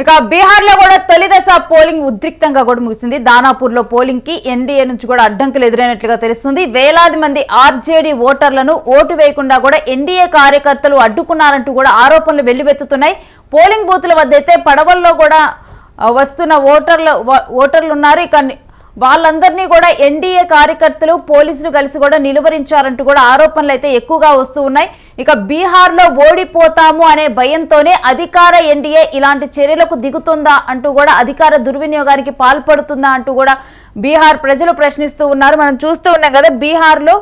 ఇక బీహార్ లో కూడా తొలి దశ పోలింగ్ ఉద్రిక్తంగా కూడా ముగిసింది. దానాపూర్ లో పోలింగ్ కి ఎన్డీఏ నుంచి కూడా అడ్డంకులు ఎదురైనట్లుగా తెలుస్తుంది. వేలాది మంది ఆర్జేడీ ఓటర్లను ఓటు వేయకుండా కూడా ఎన్డీఏ కార్యకర్తలు అడ్డుకున్నారంటూ కూడా ఆరోపణలు వెల్లువెత్తుతున్నాయి. పోలింగ్ బూతుల వద్ద అయితే పడవల్లో కూడా వస్తున్న ఓటర్లు ఉన్నారు. ఇక వాళ్ళందరినీ కూడా ఎన్డీఏ కార్యకర్తలు పోలీసులు కలిసి కూడా నిలువరించారంటూ కూడా ఆరోపణలు అయితే ఎక్కువగా వస్తూ ఉన్నాయి. ఇక బీహార్ లో ఓడిపోతాము అనే భయంతోనే అధికార ఎన్డీఏ ఇలాంటి చర్యలకు దిగుతుందా అంటూ కూడా అధికార దుర్వినియోగానికి పాల్పడుతుందా అంటూ కూడా బీహార్ ప్రజలు ప్రశ్నిస్తూ ఉన్నారు. మనం చూస్తూ ఉన్నాం కదా, బీహార్ లో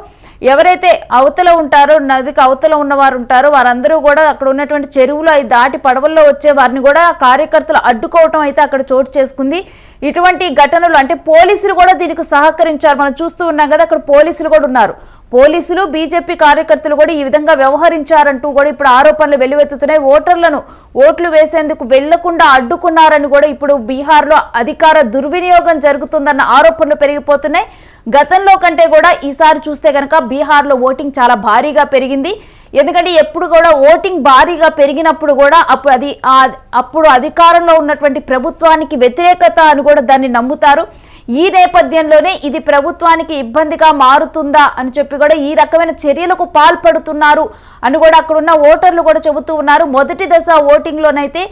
ఎవరైతే అవతల ఉంటారో, నదికి అవతల ఉన్నవారు ఉంటారో వారందరూ కూడా అక్కడ ఉన్నటువంటి చెరువులు అవి దాటి పడవల్లో వచ్చే వారిని కూడా కార్యకర్తలు అడ్డుకోవటం అయితే అక్కడ చోటు చేసుకుంది. ఇటువంటి ఘటనలు అంటే పోలీసులు కూడా దీనికి సహకరించారు. మనం చూస్తూ ఉన్నాం కదా, అక్కడ పోలీసులు కూడా ఉన్నారు. పోలీసులు బీజేపీ కార్యకర్తలు కూడా ఈ విధంగా వ్యవహరించారంటూ కూడా ఇప్పుడు ఆరోపణలు వెల్లువెత్తుతున్నాయి. ఓటర్లను ఓట్లు వేసేందుకు వెళ్లకుండా అడ్డుకున్నారని కూడా ఇప్పుడు బీహార్లో అధికార దుర్వినియోగం జరుగుతుందన్న ఆరోపణలు పెరిగిపోతున్నాయి. గతంలో కంటే కూడా ఈసారి చూస్తే కనుక బీహార్లో ఓటింగ్ చాలా భారీగా పెరిగింది. ఎందుకంటే ఎప్పుడు కూడా ఓటింగ్ భారీగా పెరిగినప్పుడు కూడా అప్పుడు అధికారంలో ఉన్నటువంటి ప్రభుత్వానికి వ్యతిరేకత అని కూడా దాన్ని నమ్ముతారు. ఈ నేపథ్యంలోనే ఇది ప్రభుత్వానికి ఇబ్బందిగా మారుతుందా అని చెప్పి కూడా ఈ రకమైన చర్యలకు పాల్పడుతున్నారు అని కూడా అక్కడున్న ఓటర్లు కూడా చెబుతూ ఉన్నారు. మొదటి దశ ఓటింగ్లోనైతే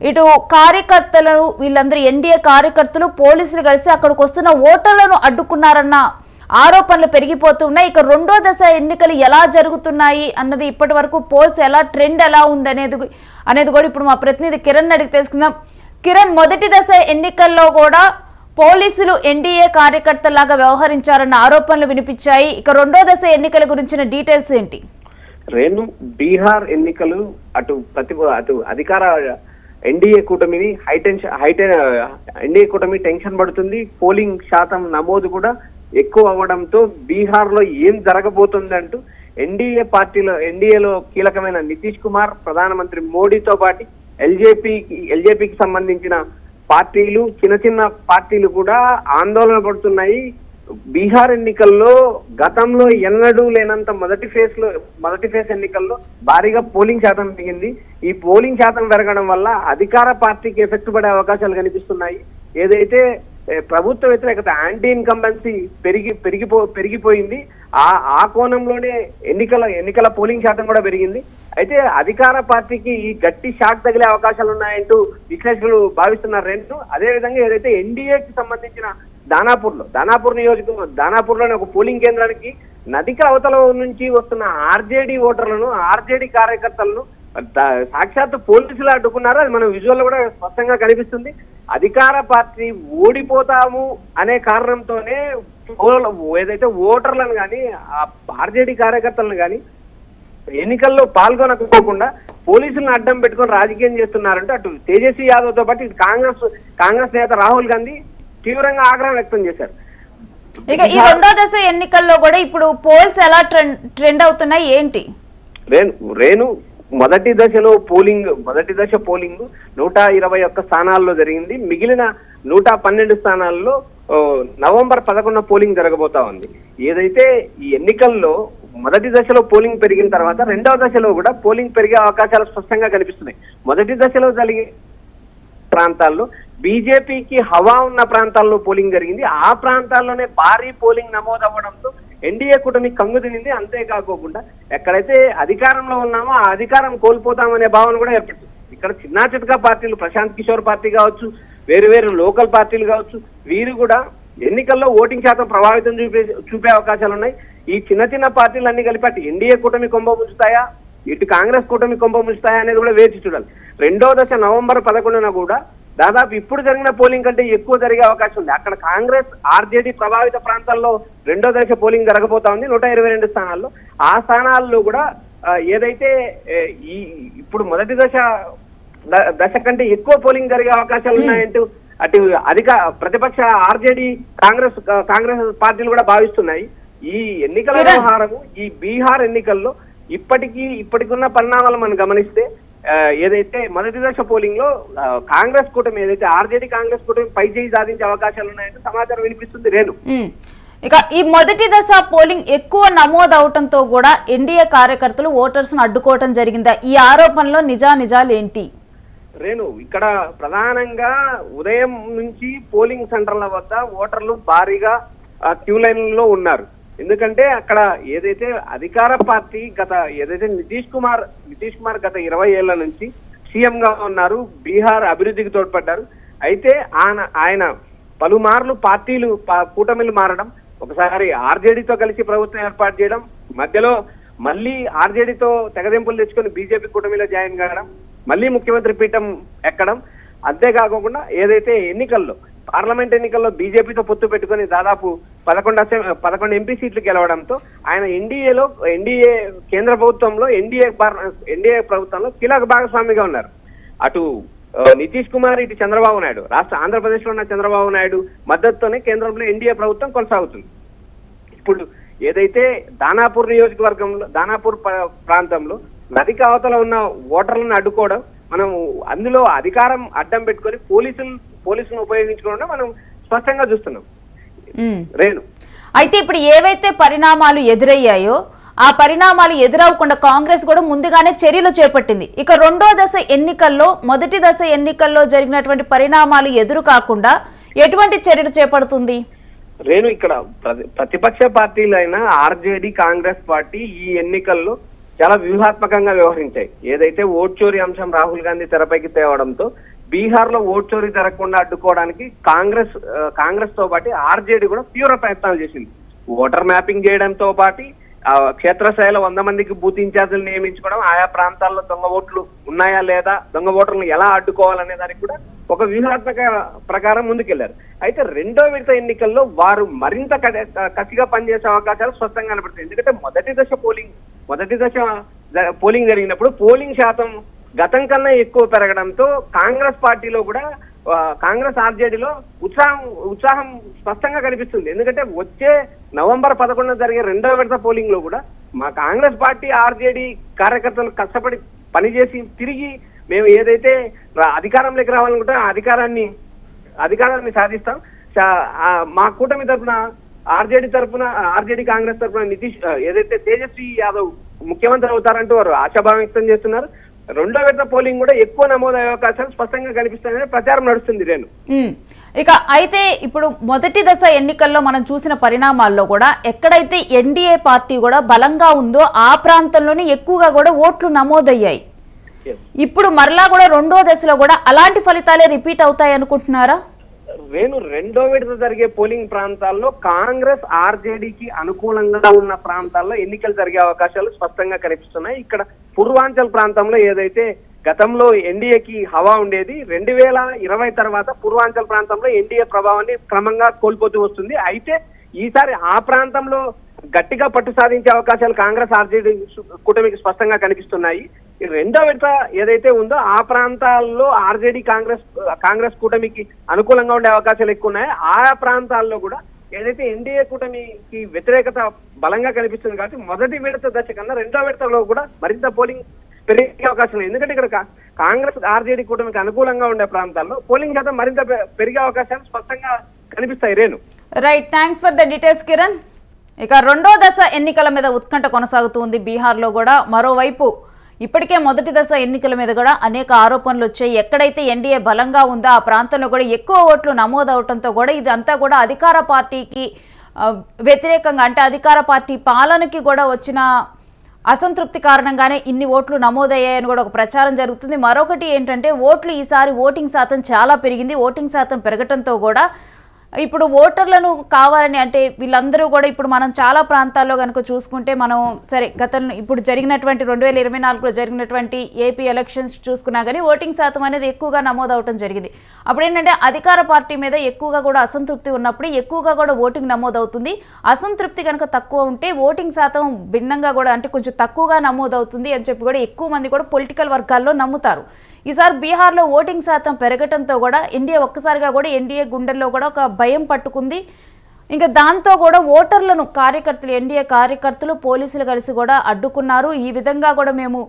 ఇటు కార్యకర్తలను వీళ్ళందరూ ఎన్డీఏ కార్యకర్తలు పోలీసులు కలిసి అక్కడికి వస్తున్న ఓటర్లను అడ్డుకున్నారన్న ఆరోపణలు పెరిగిపోతున్నాయి. ఇక రెండో దశ ఎన్నికలు ఎలా జరుగుతున్నాయి అన్నది ఇప్పటి వరకు పోల్స్ ట్రెండ్ ఎలా ఉంది అనేది కూడా ఇప్పుడు మా ప్రతినిధి కిరణ్ అడిగి తెలుసుకుందాం. కిరణ్, మొదటి దశ ఎన్నికల్లో కూడా పోలీసులు ఎన్డీఏ కార్యకర్తలాగా వ్యవహరించారన్న ఆరోపణలు వినిపించాయి. ఇక రెండో దశ ఎన్నికల గురించిన డీటెయిల్స్ ఏంటి? బీహార్ ఎన్నికలు అటు అధికార ఎన్డీఏ కూటమిని ఎన్డీఏ కూటమి టెన్షన్ పడుతుంది. పోలింగ్ శాతం నమోదు కూడా ఎక్కువ అవ్వడంతో బీహార్ లో ఏం జరగబోతుంది అంటూ ఎన్డీఏలో కీలకమైన నితీష్ కుమార్, ప్రధానమంత్రి మోడీతో పాటు ఎల్జేపీకి సంబంధించిన పార్టీలు, చిన్న పార్టీలు కూడా ఆందోళన పడుతున్నాయి. బీహార్ ఎన్నికల్లో గతంలో ఎన్నడూ లేనంత మొదటి ఫేజ్ ఎన్నికల్లో భారీగా పోలింగ్ శాతం పెరిగింది. ఈ పోలింగ్ శాతం పెరగడం వల్ల అధికార పార్టీకి ఎఫెక్ట్ పడే అవకాశాలు కనిపిస్తున్నాయి. ఏదైతే ప్రభుత్వ వ్యతిరేకత, యాంటీ ఇన్కంబెన్సీ పెరిగిపోయింది. ఆ కోణంలోనే ఎన్నికల పోలింగ్ శాతం కూడా పెరిగింది. అయితే అధికార పార్టీకి ఈ గట్టి షాక్ తగిలే అవకాశాలు ఉన్నాయంటూ విశ్లేషకులు భావిస్తున్నారు. అదేవిధంగా ఏదైతే ఎన్డీఏకి సంబంధించిన దానాపూర్లోని ఒక పోలింగ్ కేంద్రానికి నదికి అవతల నుంచి వస్తున్న ఆర్జేడీ ఓటర్లను, ఆర్జేడీ కార్యకర్తలను సాక్షాత్తు పోలీసులు అడ్డుకున్నారు. అది మనం విజువల్ కూడా స్పష్టంగా కనిపిస్తుంది. అధికార పార్టీ ఓడిపోతాము అనే కారణంతోనే ఏదైతే ఓటర్లను కానీ, ఆర్జేడీ కార్యకర్తలను కానీ ఎన్నికల్లో పాల్గొనకపోకుండా పోలీసులను అడ్డం పెట్టుకొని రాజకీయం చేస్తున్నారంటే అటు తేజస్వి యాదవ్ తో పాటు కాంగ్రెస్ నేత రాహుల్ గాంధీ తీవ్రంగా ఆగ్రహం వ్యక్తం చేశారు. ఇక ఈ రెండో దశ ఎన్నికల్లో కూడా ఇప్పుడు పోల్స్ ఎలా ట్రెండ్ అవుతున్నాయి ఏంటి? రేణు, మొదటి దశ పోలింగ్ 121 స్థానాల్లో జరిగింది. మిగిలిన 112 స్థానాల్లో నవంబర్ 11 పోలింగ్ జరగబోతా ఉంది. ఏదైతే ఈ ఎన్నికల్లో మొదటి దశలో పోలింగ్ పెరిగిన తర్వాత రెండవ దశలో కూడా పోలింగ్ పెరిగే అవకాశాలు స్పష్టంగా కనిపిస్తున్నాయి. మొదటి దశలో జరిగే ప్రాంతాల్లో బీజేపీకి హవా ఉన్న ప్రాంతాల్లో పోలింగ్ జరిగింది. ఆ ప్రాంతాల్లోనే భారీ పోలింగ్ నమోదవ్వడంతో ఎన్డీఏ కూటమి కంగు తినింది. అంతేకాకుండా ఎక్కడైతే అధికారంలో ఉన్నామో ఆ అధికారం కోల్పోతామనే భావన కూడా ఏర్పడుతుంది. ఇక్కడ చిన్న చితకా పార్టీలు, ప్రశాంత్ కిషోర్ పార్టీ కావచ్చు, వేరు లోకల్ పార్టీలు కావచ్చు, వీరు కూడా ఎన్నికల్లో ఓటింగ్ శాతం ప్రభావితం చూపే అవకాశాలు ఉన్నాయి. ఈ చిన్న పార్టీలు అన్ని కలిపి అటు ఎన్డీఏ కూటమి కొంబ ముంచుతాయా, ఇటు కాంగ్రెస్ కూటమి కొంబ ముంచుతాయా అనేది కూడా వేచి చూడాలి. రెండో దశ నవంబర్ 11న కూడా దాదాపు ఇప్పుడు జరిగిన పోలింగ్ కంటే ఎక్కువ జరిగే అవకాశం ఉంది. అక్కడ కాంగ్రెస్, ఆర్జేడీ ప్రభావిత ప్రాంతాల్లో రెండో దశ పోలింగ్ జరగబోతా ఉంది 122 స్థానాల్లో. ఆ స్థానాల్లో కూడా ఏదైతే ఇప్పుడు మొదటి దశ కంటే ఎక్కువ పోలింగ్ జరిగే అవకాశాలు ఉన్నాయంటూ అటు ప్రతిపక్ష ఆర్జేడీ, కాంగ్రెస్ పార్టీలు కూడా భావిస్తున్నాయి. ఈ ఎన్నికల వ్యవహారము, ఈ బీహార్ ఎన్నికల్లో ఇప్పటికున్న పరిణామాలు మనం గమనిస్తే ఏదైతే మొదటి దశ పోలింగ్ లో కాంగ్రెస్ కూటమి, ఏదైతే ఆర్జేడీ కాంగ్రెస్ కూటమి పై చేయి సాధించే అవకాశాలు ఉన్నాయంటే సమాచారం వినిపిస్తుంది. రేణు, ఇక ఈ మొదటి దశ పోలింగ్ ఎక్కువ నమోదు అవటంతో కూడా ఎన్డీఏ కార్యకర్తలు ఓటర్స్ ను అడ్డుకోవటం జరిగిందా? ఈ ఆరోపణలో నిజాలు ఏంటి? రేణు, ఇక్కడ ప్రధానంగా ఉదయం నుంచి పోలింగ్ సెంటర్ల వద్ద ఓటర్లు భారీగా క్యూ లైన్లో ఉన్నారు. ఎందుకంటే అక్కడ ఏదైతే అధికార పార్టీ ఏదైతే నితీష్ కుమార్ గత 20 ఏళ్ల నుంచి సీఎం గా ఉన్నారు, బీహార్ అభివృద్ధికి తోడ్పడ్డారు. అయితే ఆయన పలుమార్లు కూటమిలు మారడం, ఒకసారి ఆర్జేడీతో కలిసి ప్రభుత్వం ఏర్పాటు చేయడం, మధ్యలో మళ్ళీ ఆర్జేడీతో తెగదెంపులు తెచ్చుకొని బీజేపీ కూటమిలో జాయిన్ కావడం, మళ్ళీ ముఖ్యమంత్రి పీఠం ఎక్కడం. అంతేకాకుండా ఏదైతే పార్లమెంట్ ఎన్నికల్లో బీజేపీతో పొత్తు పెట్టుకుని దాదాపు 11 ఎంపీ సీట్లు గెలవడంతో ఆయన ఎన్డీఏ కేంద్ర ప్రభుత్వంలో ఎన్డీఏ ప్రభుత్వంలో కీలక భాగస్వామిగా ఉన్నారు. అటు నితీష్ కుమార్, ఇటు చంద్రబాబు నాయుడు, ఆంధ్రప్రదేశ్ లో ఉన్న చంద్రబాబు నాయుడు మద్దతుతోనే కేంద్రంలో ఎన్డీఏ ప్రభుత్వం కొనసాగుతుంది. ఇప్పుడు ఏదైతే దానాపూర్ ప్రాంతంలో నదికి అవతల ఉన్న ఓటర్లను అడ్డుకోవడం, మనం అందులో అధికారం అడ్డం పెట్టుకొని పోలీసులను ఉపయోగించుకోవడం మనం స్పష్టంగా చూస్తున్నాం. రేణు, అయితే ఇప్పుడు ఏవైతే పరిణామాలు ఎదురయ్యాయో ఆ పరిణామాలు ఎదురవకుండా కాంగ్రెస్ కూడా ముందుగానే చర్యలు చేపట్టింది. ఇక రెండో దశ ఎన్నికల్లో మొదటి దశ ఎన్నికల్లో జరిగినటువంటి పరిణామాలు ఎదురు కాకుండా ఎటువంటి చర్యలు చేపడుతుంది? రేణు, ఇక్కడ ప్రతిపక్ష పార్టీలైన ఆర్జేడీ, కాంగ్రెస్ పార్టీ ఈ ఎన్నికల్లో చాలా వ్యూహాత్మకంగా వ్యవహరించాయి. ఏదైతే ఓట్ చోరీ అంశం రాహుల్ గాంధీ తెరపైకి తేవడంతో బీహార్ లో ఓట్ చోరీ జరగకుండా అడ్డుకోవడానికి కాంగ్రెస్ తో పాటు ఆర్జేడీ కూడా తీవ్ర ప్రయత్నాలు చేసింది. ఓటర్ మ్యాపింగ్ చేయడంతో పాటు క్షేత్రస్థాయిలో 100 మందికి బూత్ ఇన్ఛార్జీలు నియమించుకోవడం, ఆయా ప్రాంతాల్లో దొంగ ఓట్లు ఉన్నాయా లేదా, దొంగ ఓటర్లను ఎలా అడ్డుకోవాలనే దానికి కూడా ఒక వ్యూహాత్మక ప్రకారం ముందుకెళ్లారు. అయితే రెండో విడత ఎన్నికల్లో వారు మరింత కసిగా పనిచేసే అవకాశాలు స్పష్టంగా కనబడుతుంది. ఎందుకంటే మొదటి దశ పోలింగ్ జరిగినప్పుడు పోలింగ్ శాతం గతం కన్నా ఎక్కువ పెరగడంతో కాంగ్రెస్ ఆర్జేడీలో ఉత్సాహం స్పష్టంగా కనిపిస్తుంది. ఎందుకంటే వచ్చే నవంబర్ 11 జరిగే రెండో విడత పోలింగ్ లో కూడా మా కాంగ్రెస్ పార్టీ ఆర్జేడీ కార్యకర్తలు కష్టపడి పనిచేసి తిరిగి మేము ఏదైతే అధికారంలోకి రావాలనుకుంటే ఆ అధికారాన్ని సాధిస్తాం. మా కూటమి తరఫున ఆర్జేడీ కాంగ్రెస్ తరఫున ఏదైతే తేజస్వి యాదవ్ ముఖ్యమంత్రి అవుతారంటూ వారు ఆశాభావం వ్యక్తం చేస్తున్నారు. రెండో విడత పోలింగ్ కూడా ఎక్కువ నమోదయ్యే అవకాశాలు స్పష్టంగా కనిపిస్తాయని ప్రచారం నడుస్తుంది. రేణు, ఇక అయితే ఇప్పుడు మొదటి దశ ఎన్నికల్లో మనం చూసిన పరిణామాల్లో కూడా ఎక్కడైతే ఎన్డీఏ పార్టీ కూడా బలంగా ఉందో ఆ ప్రాంతంలోనే ఎక్కువగా కూడా ఓట్లు నమోదయ్యాయి. ఇప్పుడు మరలా కూడా రెండో దశలో కూడా అలాంటి ఫలితాలే రిపీట్ అవుతాయి అనుకుంటున్నారా? రెండో విడత జరిగే పోలింగ్ ప్రాంతాల్లో కాంగ్రెస్ ఆర్జేడీకి అనుకూలంగా ఉన్న ప్రాంతాల్లో ఎన్నికలు జరిగే అవకాశాలు స్పష్టంగా కనిపిస్తున్నాయి. ఇక్కడ పూర్వాంచల్ ప్రాంతంలో ఏదైతే గతంలో ఎన్డీఏకి హవా ఉండేది, 2020 తర్వాత పూర్వాంచల్ ప్రాంతంలో ఎన్డీఏ ప్రభావాన్ని క్రమంగా కోల్పోతూ వస్తుంది. అయితే ఈసారి ఆ ప్రాంతంలో గట్టిగా పట్టు సాధించే అవకాశాలు కాంగ్రెస్ ఆర్జేడీ కూటమికి స్పష్టంగా కనిపిస్తున్నాయి. రెండో విడత ఏదైతే ఉందో ఆ ప్రాంతాల్లో ఆర్జేడీ కాంగ్రెస్ కూటమికి అనుకూలంగా ఉండే అవకాశాలు ఎక్కువ ఉన్నాయి. ఆయా ప్రాంతాల్లో కూడా ఏదైతే ఎన్డీఏ కూటమికి వ్యతిరేకత బలంగా కనిపిస్తుంది కాబట్టి మొదటి విడత దశ కన్నా రెండో విడతలో కూడా మరింత పోలింగ్ పెరిగే అవకాశం ఉంది. ఎందుకంటే ఇక్కడ కాంగ్రెస్ ఆర్జేడీ కూటమికి అనుకూలంగా ఉండే ప్రాంతాల్లో పోలింగ్ శాతం మరింత పెరిగే అవకాశాలు స్పష్టంగా కనిపిస్తాయి. Renu, right, thanks for the details Kiran. ఇక రెండో దశ ఎన్నికల మీద ఉత్కంఠ కొనసాగుతుంది బీహార్లో కూడా. మరోవైపు ఇప్పటికే మొదటి దశ ఎన్నికల మీద కూడా అనేక ఆరోపణలు వచ్చాయి. ఎక్కడైతే ఎన్డీఏ బలంగా ఉందో ఆ ప్రాంతంలో కూడా ఎక్కువ ఓట్లు నమోదవడంతో కూడా ఇదంతా కూడా అధికార పార్టీకి వ్యతిరేకంగా, అంటే అధికార పార్టీ పాలనకి కూడా వచ్చిన అసంతృప్తి కారణంగానే ఇన్ని ఓట్లు నమోదయ్యాయని కూడా ఒక ప్రచారం జరుగుతుంది. మరొకటి ఏంటంటే ఈసారి ఓటింగ్ శాతం చాలా పెరిగింది. ఓటింగ్ శాతం పెరగటంతో కూడా ఇప్పుడు ఓటర్లను కావాలని, అంటే వీళ్ళందరూ కూడా ఇప్పుడు మనం చాలా ప్రాంతాల్లో కనుక చూసుకుంటే మనం సరే గతంలో ఇప్పుడు జరిగినటువంటి 2024లో జరిగినటువంటి ఏపీ ఎలక్షన్స్ చూసుకున్నా కానీ ఓటింగ్ శాతం అనేది ఎక్కువగా నమోదవటం జరిగింది. అప్పుడు ఏంటంటే అధికార పార్టీ మీద ఎక్కువగా కూడా అసంతృప్తి ఉన్నప్పుడు ఎక్కువగా కూడా ఓటింగ్ నమోదవుతుంది. అసంతృప్తి కనుక తక్కువ ఉంటే ఓటింగ్ శాతం భిన్నంగా కూడా, అంటే కొంచెం తక్కువగా నమోదవుతుంది అని చెప్పి కూడా ఎక్కువ మంది కూడా పొలిటికల్ వర్గాల్లో నమ్ముతారు. ఈసారి బీహార్లో ఓటింగ్ శాతం పెరగటంతో కూడా ఒక్కసారిగా కూడా ఎన్డీఏ గుండెల్లో కూడా ఒక భయం పట్టుకుంది. ఇంకా దాంతో కూడా ఓటర్లను ఎన్డీఏ కార్యకర్తలు పోలీసులు కలిసి కూడా అడ్డుకున్నారు. ఈ విధంగా కూడా మేము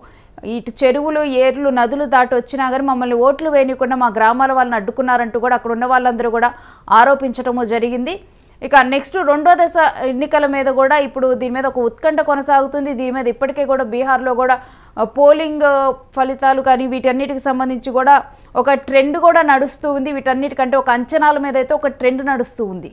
ఇటు చెరువులు, ఏర్లు, నదులు దాటి వచ్చినా కానీ మమ్మల్ని ఓట్లు వేయకుండా మా గ్రామాల వాళ్ళని అడ్డుకున్నారంటూ కూడా అక్కడ ఉన్న వాళ్ళందరూ కూడా ఆరోపించటము జరిగింది. ఇక నెక్స్ట్ రెండో దశ ఎన్నికల మీద కూడా ఇప్పుడు దీని మీద ఒక ఉత్కంఠ కొనసాగుతుంది. దీని మీద ఇప్పటికే కూడా బీహార్లో కూడా పోలింగ్ ఫలితాలు కానీ వీటన్నిటికి సంబంధించి కూడా ఒక ట్రెండ్ కూడా నడుస్తూ ఉంది. వీటన్నిటికంటే ఒక అంచనాల మీద అయితే ఒక ట్రెండ్ నడుస్తూ ఉంది.